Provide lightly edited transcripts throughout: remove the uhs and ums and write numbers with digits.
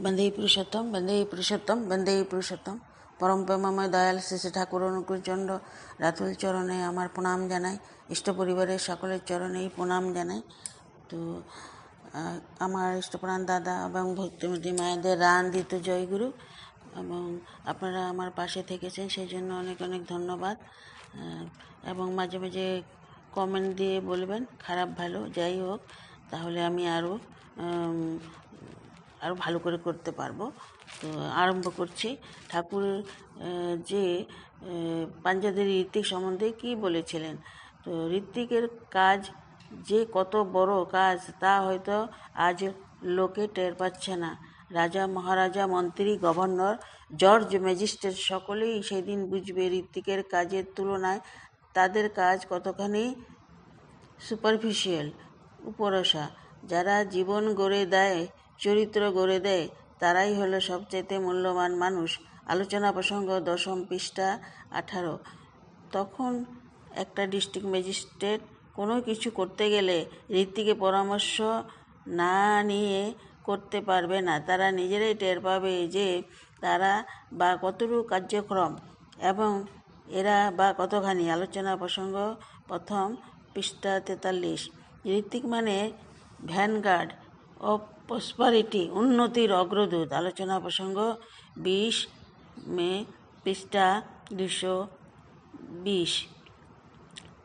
বন্দে পুরুষোত্তম, বন্দে পুরুষোত্তম, বন্দে পুরুষোত্তম। পরম প্রেমময় দয়াল শ্রী শ্রী ঠাকুর অনুকূলচন্দ্র রাতুল চরণে আমার প্রণাম জানাই। ইষ্ট পরিবারের সকলের চরণেই প্রণাম জানাই। তো আমার ইষ্টপ্রাণ দাদা এবং ভক্তিমতী মায়েদের রান দিত জয়গুরু, এবং আপনারা আমার পাশে থেকেছেন, সেই জন্য অনেক অনেক ধন্যবাদ। এবং মাঝে মাঝে কমেন্ট দিয়ে বলবেন, খারাপ ভালো যাই হোক, তাহলে আমি আরও ভালো করে করতে পারবো। তো আরম্ভ করছি। ঠাকুর যে পাঞ্জাদের ঋত্বিক সম্বন্ধে কি বলেছিলেন, তো ঋত্বিকের কাজ যে কত বড় কাজ তা হয়তো আজ লোকে টের পাচ্ছে না। রাজা, মহারাজা, মন্ত্রী, গভর্নর, জর্জ, ম্যাজিস্ট্রেট সকলেই সেদিন বুঝবে ঋত্বিকের কাজের তুলনায় তাদের কাজ কতখানি সুপারফিশিয়াল, উপরসা। যারা জীবন গড়ে দেয়, চরিত্র গড়ে দেয়, তারাই হলো সবচেয়ে মূল্যবান মানুষ। আলোচনা প্রসঙ্গ 10 পৃষ্ঠা 18। তখন একটা ডিস্ট্রিক্ট ম্যাজিস্ট্রেট কোনো কিছু করতে গেলে ঋত্বিকের পরামর্শ না নিয়ে করতে পারবে না। তারা নিজেরাই টের পাবে যে তারা বা কতটুকু কার্যক্রম এবং এরা বা কতখানি। আলোচনা প্রসঙ্গ 1 পৃষ্ঠা 43। ঋত্বিক মানে ভ্যানগার্ড অফ প্রসপারিটি, উন্নতির অগ্রদূত। আলোচনা প্রসঙ্গ 20 মে পৃষ্ঠা 220।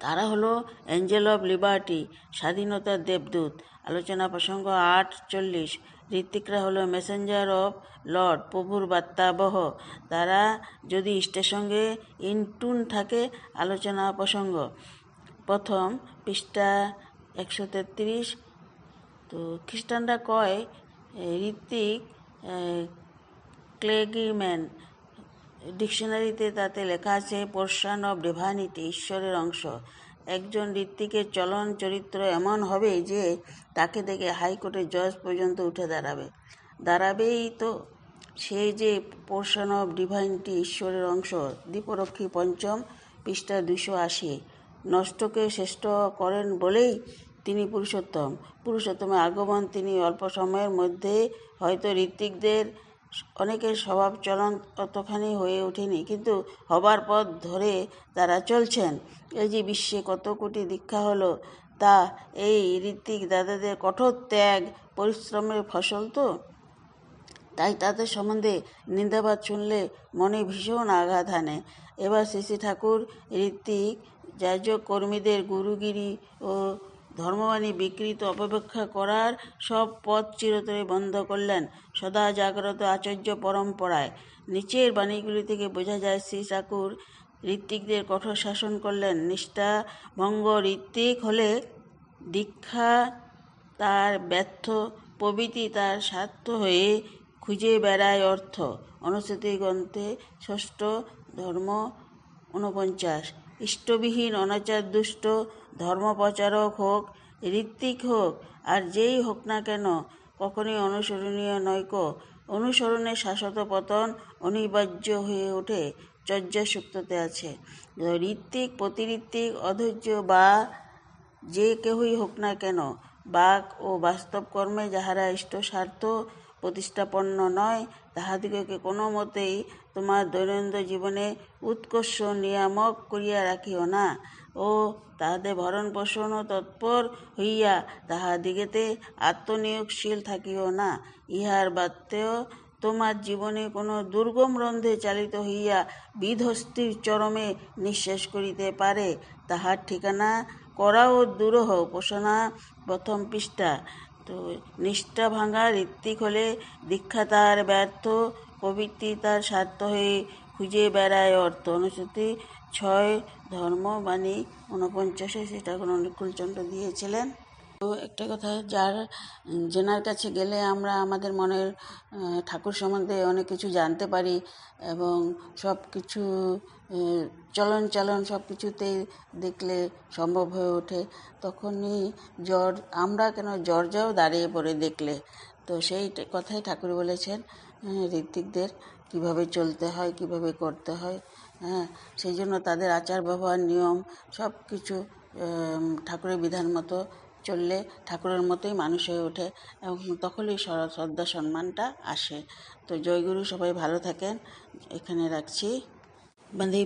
তারা হলো অ্যাঞ্জেল অফ লিবার্টি, স্বাধীনতার দেবদূত। আলোচনা প্রসঙ্গ 8:40। ঋত্বিকরা হলো মেসেঞ্জার অফ লর্ড, প্রভুর বার্তাবহ। তারা যদি ইষ্টের সঙ্গে ইনটুন থাকে। আলোচনা প্রসঙ্গ 1 পৃষ্ঠা 133। তো খ্রিস্টানরা কয় ঋত্বিক ক্লেগিম্যান। ডিকশনারিতে তাতে লেখা আছে পোর্শন অফ ডিভাইনিটি, ঈশ্বরের অংশ। একজন ঋত্বিকের চলন চরিত্র এমন হবে যে তাকে দেখে হাইকোর্টের জজ পর্যন্ত উঠে দাঁড়াবেই। তো সে যে পোর্শন অফ ডিভাইনিটি, ঈশ্বরের অংশ। দীপরক্ষী 5 পৃষ্ঠা 280। নষ্টকে শ্রেষ্ঠ করেন বলেই তিনি পুরুষোত্তম। পুরুষোত্তমের আগমন তিনি অল্প সময়ের মধ্যে হয়তো ঋত্বিকদের অনেকের স্বভাব চলন অতখানি হয়ে ওঠেনি, কিন্তু হবার পথ ধরে তারা চলছেন। এই যে বিশ্বে কত কোটি দীক্ষা হলো, তা এই ঋত্বিক দাদাদের কঠোর ত্যাগ পরিশ্রমের ফসল। তো তাই তাদের সম্বন্ধে নিন্দাবাদ শুনলে মনে ভীষণ আঘাত হানে। এবার শ্রী ঠাকুর ঋত্বিক যাজক কর্মীদের গুরুগিরি ও ধর্মবাণী বিকৃত অপব্যাখ্যা করার সব পথ চিরতরে বন্ধ করলেন সদা জাগ্রত আচার্য পরম্পরায়। নিচের বাণীগুলি থেকে বোঝা যায় শ্রী ঠাকুর ঋত্বিকদের কঠোর শাসন করলেন। নিষ্ঠা ভঙ্গ ঋত্বিক হলে দীক্ষা তার ব্যর্থ, প্রভৃতি তার স্বার্থ হয়ে খুঁজে বেড়ায় অর্থ। অনুসূতি গ্রন্থে 6 ধর্ম 49। ইষ্টবিহীন অনাচার দুষ্ট ধর্মপ্রচারক হোক, ঋত্বিক হোক, আর যেই হোক না কেন, কখনোই অনুসরণীয় নৈক। অনুসরণে শাশ্বত পতন অনিবার্য হয়ে ওঠে, চর্যা সুক্ততে আছে। ঋত্বিক, প্রতিঋত্বিক, অধৈর্য বা যে কেহই হোক না কেন, বাক ও বাস্তব কর্মে যাহারা ইষ্ট স্বার্থ প্রতিষ্ঠাপন্ন নয়, তাহাদিগকে কোনো মতেই তোমার দৈনন্দিন জীবনে উৎকর্ষ নিয়ামক করিয়া রাখিও না ও তাহাদের ভরণ পোষণ তৎপর হইয়া তাহাদিগেতে আত্মনিয়োগশীল থাকিও না। ইহার বার্তেও তোমার জীবনে কোনো দুর্গম রন্ধে চালিত হইয়া বিধ্বস্তির চরমে নিঃশেষ করিতে পারে, তাহার ঠিকানা করাও দুরূহ। উপাসনা 1 পৃষ্ঠা। তো নিষ্ঠা ভাঙা ঋত্বিক হলে দীক্ষা তার ব্যর্থ, প্রবৃত্তি তার স্বার্থ হয়ে খুঁজে বেড়ায় অর্থ। অনুসূতি 6 ধর্মবাণী 49 সেটা অনুকূলচন্দ্র দিয়েছিলেন। তো একটা কথা, যেনার কাছে গেলে আমরা আমাদের মনের ঠাকুর সম্বন্ধে অনেক কিছু জানতে পারি এবং সব কিছু চলন সব কিছুতেই দেখলে সম্ভব হয়ে ওঠে, তখনই আমরা কেন জর্জাও দাঁড়িয়ে পড়ে দেখলে। তো সেই কথাই ঠাকুর বলেছেন ঋত্বিকদের কীভাবে চলতে হয়, কীভাবে করতে হয়। সেই জন্য তাদের আচার ব্যবহার নিয়ম সব কিছু ঠাকুরের বিধান মতো চললে ঠাকুরের মতোই মানুষ হয়ে ওঠে এবং তখনই শ্রদ্ধা সম্মানটা আসে। তো জয়গুরু, সবাই ভালো থাকেন, এখানে রাখছি। বন্দে